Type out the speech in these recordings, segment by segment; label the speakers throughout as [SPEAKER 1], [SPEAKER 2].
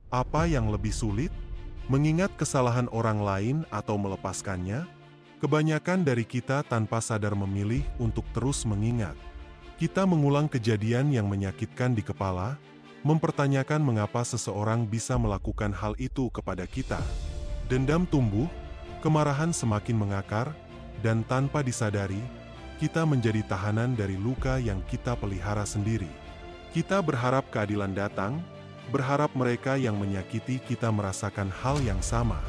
[SPEAKER 1] Apa yang lebih sulit? Mengingat kesalahan orang lain atau melepaskannya? Kebanyakan dari kita tanpa sadar memilih untuk terus mengingat. Kita mengulang kejadian yang menyakitkan di kepala, mempertanyakan mengapa seseorang bisa melakukan hal itu kepada kita. Dendam tumbuh, kemarahan semakin mengakar, dan tanpa disadari, kita menjadi tahanan dari luka yang kita pelihara sendiri. Kita berharap keadilan datang, berharap mereka yang menyakiti kita merasakan hal yang sama.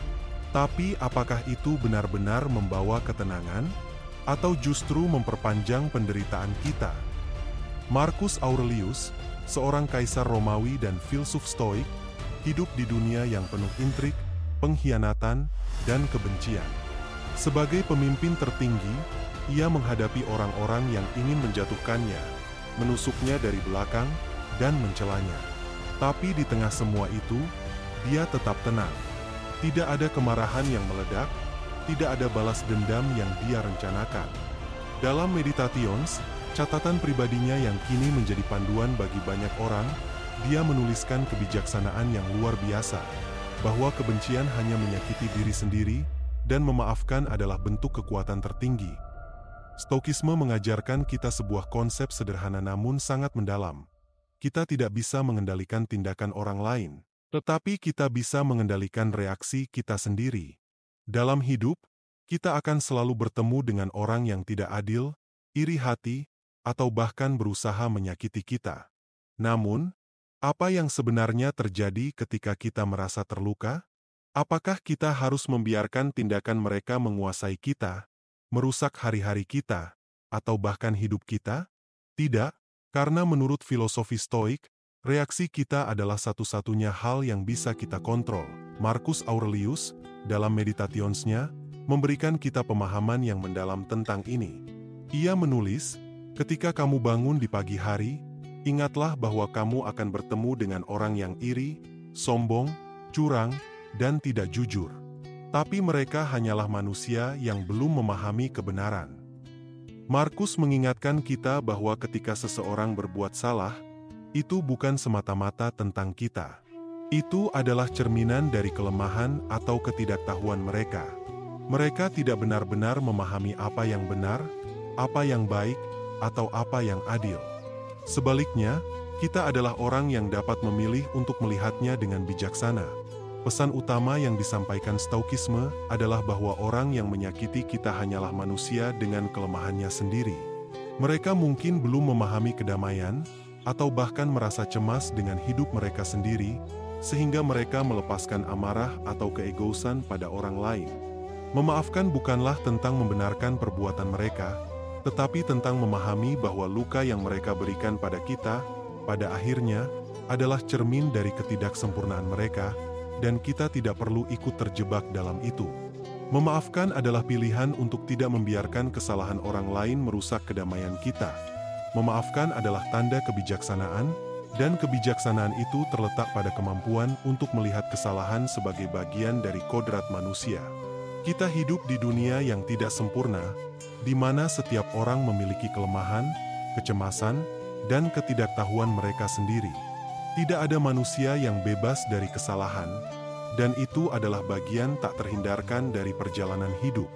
[SPEAKER 1] Tapi apakah itu benar-benar membawa ketenangan, atau justru memperpanjang penderitaan kita? Marcus Aurelius, seorang kaisar Romawi dan filsuf Stoik, hidup di dunia yang penuh intrik, pengkhianatan, dan kebencian. Sebagai pemimpin tertinggi, ia menghadapi orang-orang yang ingin menjatuhkannya, menusuknya dari belakang, dan mencelanya. Tapi di tengah semua itu, dia tetap tenang. Tidak ada kemarahan yang meledak, tidak ada balas dendam yang dia rencanakan. Dalam Meditations, catatan pribadinya yang kini menjadi panduan bagi banyak orang, dia menuliskan kebijaksanaan yang luar biasa, bahwa kebencian hanya menyakiti diri sendiri, dan memaafkan adalah bentuk kekuatan tertinggi. Stoikisme mengajarkan kita sebuah konsep sederhana namun sangat mendalam. Kita tidak bisa mengendalikan tindakan orang lain, tetapi kita bisa mengendalikan reaksi kita sendiri. Dalam hidup, kita akan selalu bertemu dengan orang yang tidak adil, iri hati, atau bahkan berusaha menyakiti kita. Namun, apa yang sebenarnya terjadi ketika kita merasa terluka? Apakah kita harus membiarkan tindakan mereka menguasai kita, merusak hari-hari kita, atau bahkan hidup kita? Tidak, karena menurut filosofi Stoik, reaksi kita adalah satu-satunya hal yang bisa kita kontrol. Marcus Aurelius, dalam Meditations-nya, memberikan kita pemahaman yang mendalam tentang ini. Ia menulis, ketika kamu bangun di pagi hari, ingatlah bahwa kamu akan bertemu dengan orang yang iri, sombong, curang, dan tidak jujur. Tapi mereka hanyalah manusia yang belum memahami kebenaran. Marcus mengingatkan kita bahwa ketika seseorang berbuat salah, itu bukan semata-mata tentang kita. Itu adalah cerminan dari kelemahan atau ketidaktahuan mereka. Mereka tidak benar-benar memahami apa yang benar, apa yang baik, atau apa yang adil. Sebaliknya, kita adalah orang yang dapat memilih untuk melihatnya dengan bijaksana. Pesan utama yang disampaikan Stoikisme adalah bahwa orang yang menyakiti kita hanyalah manusia dengan kelemahannya sendiri. Mereka mungkin belum memahami kedamaian, atau bahkan merasa cemas dengan hidup mereka sendiri, sehingga mereka melepaskan amarah atau keegoisan pada orang lain. Memaafkan bukanlah tentang membenarkan perbuatan mereka, tetapi tentang memahami bahwa luka yang mereka berikan pada kita, pada akhirnya, adalah cermin dari ketidaksempurnaan mereka, dan kita tidak perlu ikut terjebak dalam itu. Memaafkan adalah pilihan untuk tidak membiarkan kesalahan orang lain merusak kedamaian kita. Memaafkan adalah tanda kebijaksanaan, dan kebijaksanaan itu terletak pada kemampuan untuk melihat kesalahan sebagai bagian dari kodrat manusia. Kita hidup di dunia yang tidak sempurna, di mana setiap orang memiliki kelemahan, kecemasan, dan ketidaktahuan mereka sendiri. Tidak ada manusia yang bebas dari kesalahan, dan itu adalah bagian tak terhindarkan dari perjalanan hidup.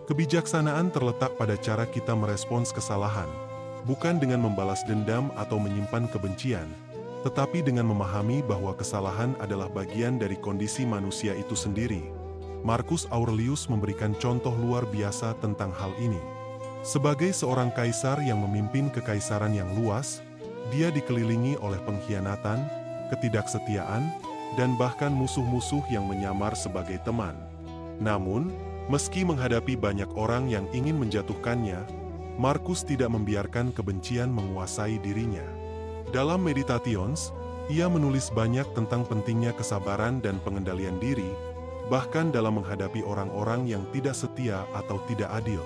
[SPEAKER 1] Kebijaksanaan terletak pada cara kita merespons kesalahan, bukan dengan membalas dendam atau menyimpan kebencian, tetapi dengan memahami bahwa kesalahan adalah bagian dari kondisi manusia itu sendiri. Marcus Aurelius memberikan contoh luar biasa tentang hal ini. Sebagai seorang kaisar yang memimpin kekaisaran yang luas, dia dikelilingi oleh pengkhianatan, ketidaksetiaan, dan bahkan musuh-musuh yang menyamar sebagai teman. Namun, meski menghadapi banyak orang yang ingin menjatuhkannya, Marcus tidak membiarkan kebencian menguasai dirinya. Dalam Meditations, ia menulis banyak tentang pentingnya kesabaran dan pengendalian diri, bahkan dalam menghadapi orang-orang yang tidak setia atau tidak adil.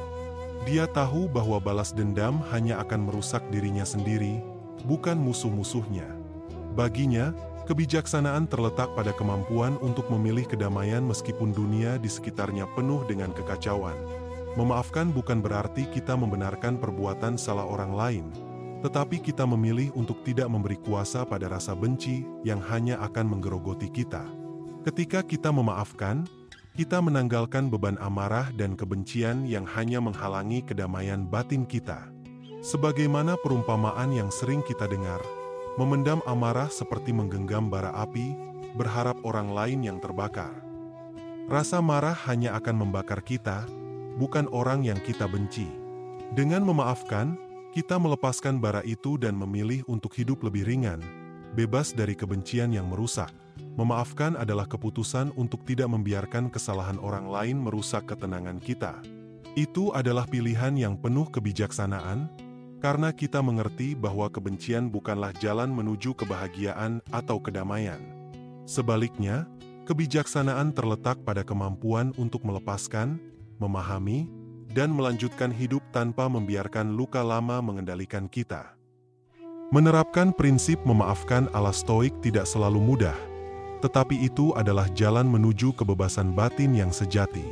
[SPEAKER 1] Dia tahu bahwa balas dendam hanya akan merusak dirinya sendiri, bukan musuh-musuhnya. Baginya, kebijaksanaan terletak pada kemampuan untuk memilih kedamaian meskipun dunia di sekitarnya penuh dengan kekacauan. Memaafkan bukan berarti kita membenarkan perbuatan salah orang lain, tetapi kita memilih untuk tidak memberi kuasa pada rasa benci yang hanya akan menggerogoti kita. Ketika kita memaafkan, kita menanggalkan beban amarah dan kebencian yang hanya menghalangi kedamaian batin kita. Sebagaimana perumpamaan yang sering kita dengar, memendam amarah seperti menggenggam bara api, berharap orang lain yang terbakar. Rasa marah hanya akan membakar kita, bukan orang yang kita benci. Dengan memaafkan, kita melepaskan bara itu dan memilih untuk hidup lebih ringan, bebas dari kebencian yang merusak. Memaafkan adalah keputusan untuk tidak membiarkan kesalahan orang lain merusak ketenangan kita. Itu adalah pilihan yang penuh kebijaksanaan, karena kita mengerti bahwa kebencian bukanlah jalan menuju kebahagiaan atau kedamaian. Sebaliknya, kebijaksanaan terletak pada kemampuan untuk melepaskan, memahami, dan melanjutkan hidup tanpa membiarkan luka lama mengendalikan kita. Menerapkan prinsip memaafkan ala Stoik tidak selalu mudah, tetapi itu adalah jalan menuju kebebasan batin yang sejati.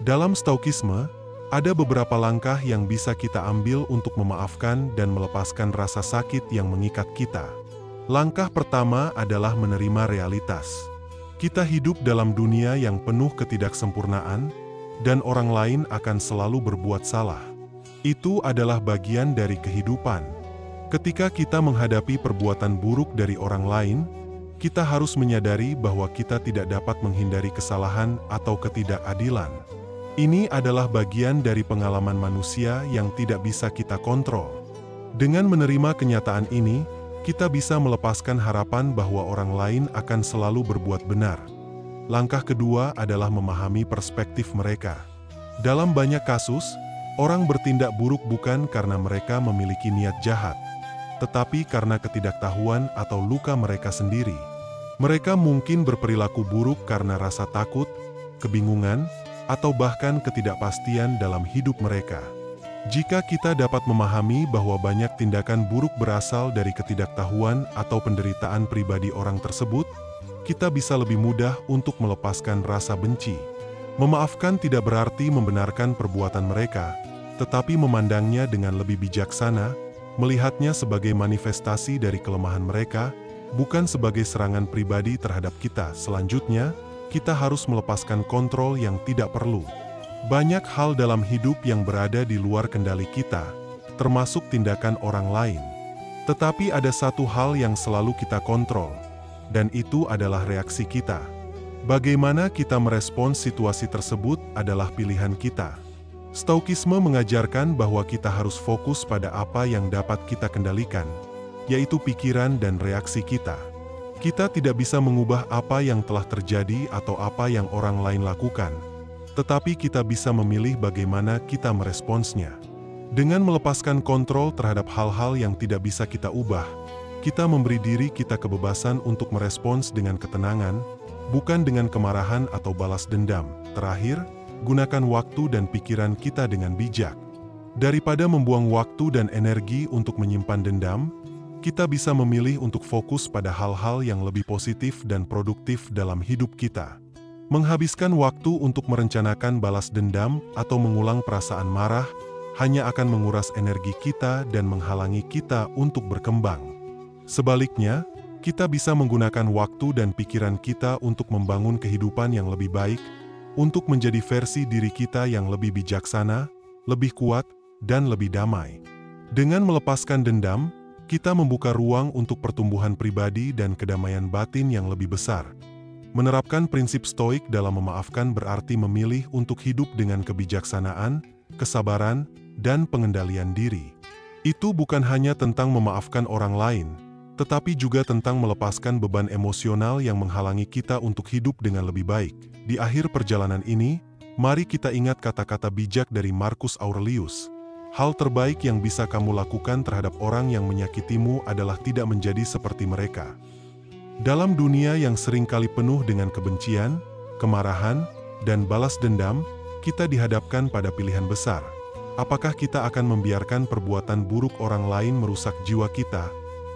[SPEAKER 1] Dalam Stoikisme, ada beberapa langkah yang bisa kita ambil untuk memaafkan dan melepaskan rasa sakit yang mengikat kita. Langkah pertama adalah menerima realitas. Kita hidup dalam dunia yang penuh ketidaksempurnaan, dan orang lain akan selalu berbuat salah. Itu adalah bagian dari kehidupan. Ketika kita menghadapi perbuatan buruk dari orang lain, kita harus menyadari bahwa kita tidak dapat menghindari kesalahan atau ketidakadilan. Ini adalah bagian dari pengalaman manusia yang tidak bisa kita kontrol. Dengan menerima kenyataan ini, kita bisa melepaskan harapan bahwa orang lain akan selalu berbuat benar. Langkah kedua adalah memahami perspektif mereka. Dalam banyak kasus, orang bertindak buruk bukan karena mereka memiliki niat jahat, tetapi karena ketidaktahuan atau luka mereka sendiri. Mereka mungkin berperilaku buruk karena rasa takut, kebingungan, atau bahkan ketidakpastian dalam hidup mereka. Jika kita dapat memahami bahwa banyak tindakan buruk berasal dari ketidaktahuan atau penderitaan pribadi orang tersebut, kita bisa lebih mudah untuk melepaskan rasa benci. Memaafkan tidak berarti membenarkan perbuatan mereka, tetapi memandangnya dengan lebih bijaksana, melihatnya sebagai manifestasi dari kelemahan mereka, bukan sebagai serangan pribadi terhadap kita. Selanjutnya, kita harus melepaskan kontrol yang tidak perlu. Banyak hal dalam hidup yang berada di luar kendali kita, termasuk tindakan orang lain. Tetapi ada satu hal yang selalu kita kontrol, dan itu adalah reaksi kita. Bagaimana kita merespons situasi tersebut adalah pilihan kita. Stoikisme mengajarkan bahwa kita harus fokus pada apa yang dapat kita kendalikan, yaitu pikiran dan reaksi kita. Kita tidak bisa mengubah apa yang telah terjadi atau apa yang orang lain lakukan, tetapi kita bisa memilih bagaimana kita meresponsnya. Dengan melepaskan kontrol terhadap hal-hal yang tidak bisa kita ubah, kita memberi diri kita kebebasan untuk merespons dengan ketenangan, bukan dengan kemarahan atau balas dendam. Terakhir, gunakan waktu dan pikiran kita dengan bijak. Daripada membuang waktu dan energi untuk menyimpan dendam, kita bisa memilih untuk fokus pada hal-hal yang lebih positif dan produktif dalam hidup kita. Menghabiskan waktu untuk merencanakan balas dendam atau mengulang perasaan marah hanya akan menguras energi kita dan menghalangi kita untuk berkembang. Sebaliknya, kita bisa menggunakan waktu dan pikiran kita untuk membangun kehidupan yang lebih baik, untuk menjadi versi diri kita yang lebih bijaksana, lebih kuat, dan lebih damai. Dengan melepaskan dendam, kita membuka ruang untuk pertumbuhan pribadi dan kedamaian batin yang lebih besar. Menerapkan prinsip Stoik dalam memaafkan berarti memilih untuk hidup dengan kebijaksanaan, kesabaran, dan pengendalian diri. Itu bukan hanya tentang memaafkan orang lain, tetapi juga tentang melepaskan beban emosional yang menghalangi kita untuk hidup dengan lebih baik. Di akhir perjalanan ini, mari kita ingat kata-kata bijak dari Marcus Aurelius. Hal terbaik yang bisa kamu lakukan terhadap orang yang menyakitimu adalah tidak menjadi seperti mereka. Dalam dunia yang seringkali penuh dengan kebencian, kemarahan, dan balas dendam, kita dihadapkan pada pilihan besar. Apakah kita akan membiarkan perbuatan buruk orang lain merusak jiwa kita,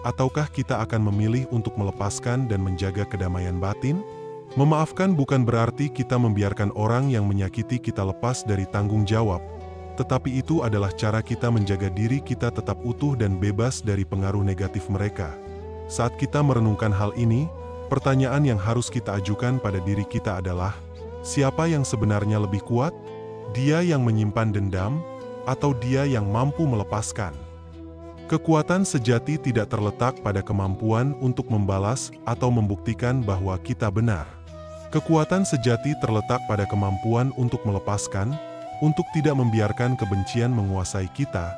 [SPEAKER 1] ataukah kita akan memilih untuk melepaskan dan menjaga kedamaian batin? Memaafkan bukan berarti kita membiarkan orang yang menyakiti kita lepas dari tanggung jawab, tetapi itu adalah cara kita menjaga diri kita tetap utuh dan bebas dari pengaruh negatif mereka. Saat kita merenungkan hal ini, pertanyaan yang harus kita ajukan pada diri kita adalah, siapa yang sebenarnya lebih kuat? Dia yang menyimpan dendam, atau dia yang mampu melepaskan? Kekuatan sejati tidak terletak pada kemampuan untuk membalas atau membuktikan bahwa kita benar. Kekuatan sejati terletak pada kemampuan untuk melepaskan, untuk tidak membiarkan kebencian menguasai kita,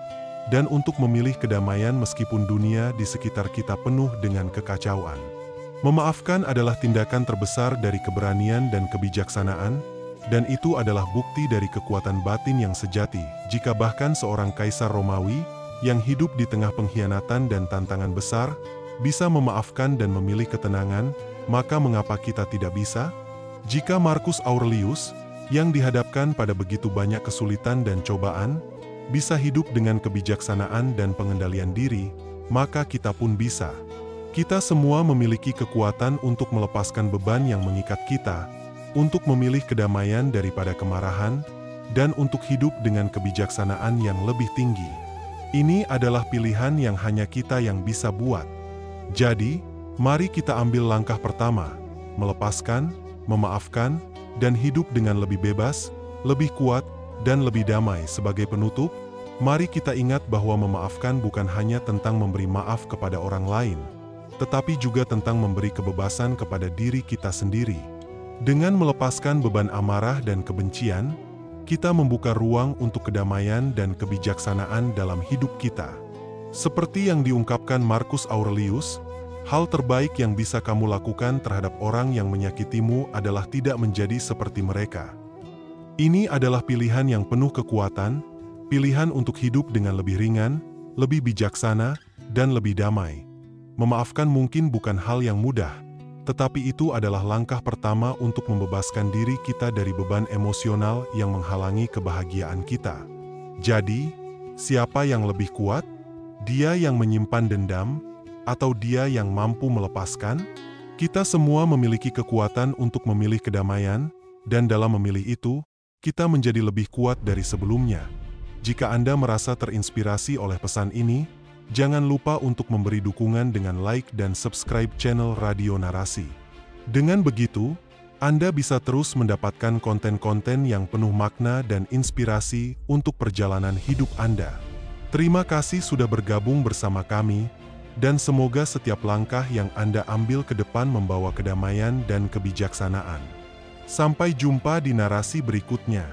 [SPEAKER 1] dan untuk memilih kedamaian meskipun dunia di sekitar kita penuh dengan kekacauan. Memaafkan adalah tindakan terbesar dari keberanian dan kebijaksanaan, dan itu adalah bukti dari kekuatan batin yang sejati. Jika bahkan seorang kaisar Romawi, yang hidup di tengah pengkhianatan dan tantangan besar, bisa memaafkan dan memilih ketenangan, maka mengapa kita tidak bisa? Jika Marcus Aurelius, yang dihadapkan pada begitu banyak kesulitan dan cobaan, bisa hidup dengan kebijaksanaan dan pengendalian diri, maka kita pun bisa. Kita semua memiliki kekuatan untuk melepaskan beban yang mengikat kita, untuk memilih kedamaian daripada kemarahan, dan untuk hidup dengan kebijaksanaan yang lebih tinggi. Ini adalah pilihan yang hanya kita yang bisa buat. Jadi, mari kita ambil langkah pertama, melepaskan, memaafkan, dan hidup dengan lebih bebas, lebih kuat, dan lebih damai. Sebagai penutup, mari kita ingat bahwa memaafkan bukan hanya tentang memberi maaf kepada orang lain, tetapi juga tentang memberi kebebasan kepada diri kita sendiri. Dengan melepaskan beban amarah dan kebencian, kita membuka ruang untuk kedamaian dan kebijaksanaan dalam hidup kita. Seperti yang diungkapkan Marcus Aurelius, hal terbaik yang bisa kamu lakukan terhadap orang yang menyakitimu adalah tidak menjadi seperti mereka. Ini adalah pilihan yang penuh kekuatan, pilihan untuk hidup dengan lebih ringan, lebih bijaksana, dan lebih damai. Memaafkan mungkin bukan hal yang mudah, tetapi itu adalah langkah pertama untuk membebaskan diri kita dari beban emosional yang menghalangi kebahagiaan kita. Jadi, siapa yang lebih kuat? Dia yang menyimpan dendam, atau dia yang mampu melepaskan? Kita semua memiliki kekuatan untuk memilih kedamaian, dan dalam memilih itu, kita menjadi lebih kuat dari sebelumnya. Jika Anda merasa terinspirasi oleh pesan ini, jangan lupa untuk memberi dukungan dengan like dan subscribe channel Radio Narasi. Dengan begitu, Anda bisa terus mendapatkan konten-konten yang penuh makna dan inspirasi untuk perjalanan hidup Anda. Terima kasih sudah bergabung bersama kami, dan semoga setiap langkah yang Anda ambil ke depan membawa kedamaian dan kebijaksanaan. Sampai jumpa di narasi berikutnya.